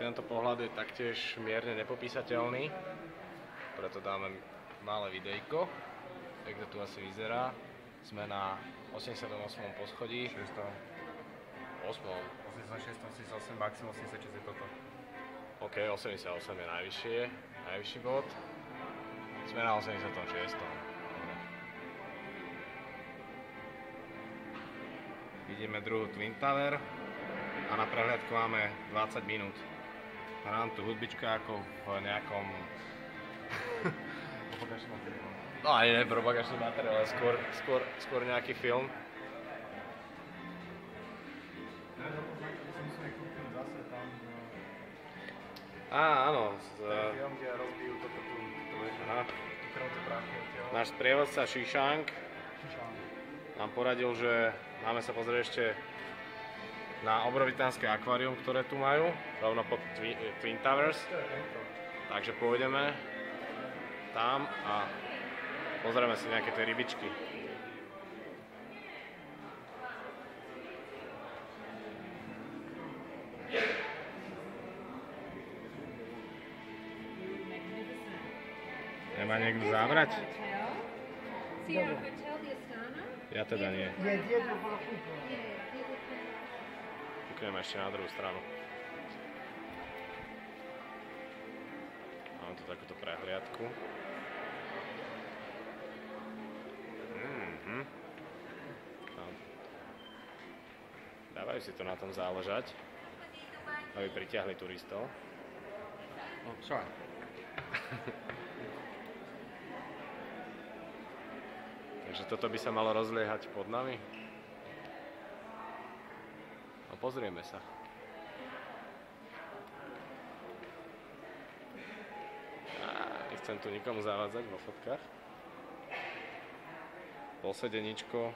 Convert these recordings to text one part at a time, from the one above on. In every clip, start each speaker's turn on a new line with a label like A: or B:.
A: tento pohľad je taktiež mierne nepopísateľný, preto dáme malé videjko, jak to tu asi vyzerá. Sme na 88. poschodí.
B: 6.
A: 8.
B: 86, 88, maximum 86 je toto.
A: OK, 88 je najvyšší bod. Sme na 86. Dobre. Vidíme druhú Twin Tower a na prehliadku máme 20 minút. A nám tu hudbička ako v nejakom...
B: Propagačný materiál.
A: No ani ne propagačný materiál, ale skôr nejaký film. Áno.
B: Film, kde rozbijú toto tu.
A: Náš sprievodca Shishang nám poradil, že máme sa pozrieť ešte na obrovitánske akvárium, ktoré tu majú, rovno pod Twin Towers. Takže pôjdeme tam a pozrieme si nejaké tie rybičky. Nemá niekto zabrať? Ja teda nie. Kúkneme ešte na druhú stranu. Mám tu takúto prehliadku. Dávajú si to na tom záležať, aby pritiahli turistov.
B: No, čo?
A: Takže toto by sa malo rozliehať pod nami. No pozrieme sa. Nechcem tu nikomu zavádzať vo fotkách. Posedeničko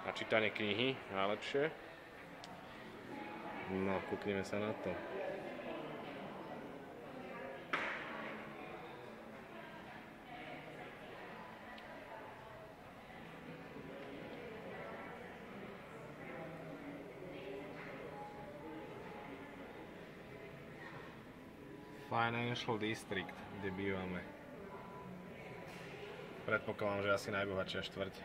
A: na čítanie knihy, najlepšie. No, kúkneme sa na to. Financial District, kde bývame. Predpokladám, že asi najbohatšia štvrť.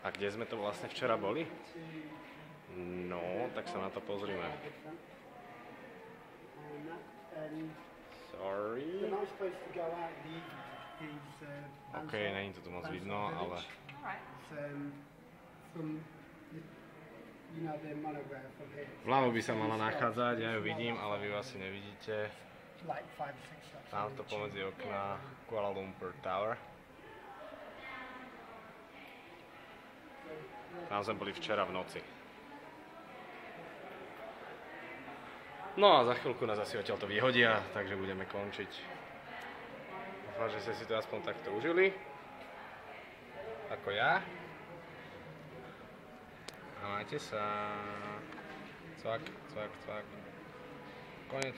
A: A kde sme to vlastne včera boli? No, tak sa na to pozrime. Sorry. OK, není to tu moc vidno, ale... Vľavo by sa mala nachádzať, ja ju vidím, ale vy ju asi nevidíte. Tam to pomedzi okna Kuala Lumpur Tower. Tam sme boli včera v noci. No a za chvíľku nás asi odtiaľto vyhodia, takže budeme končiť. Dúfam, že ste si to aspoň takto užili. Ako ja. A majte sa. Cvak, cvak, cvak. Konec.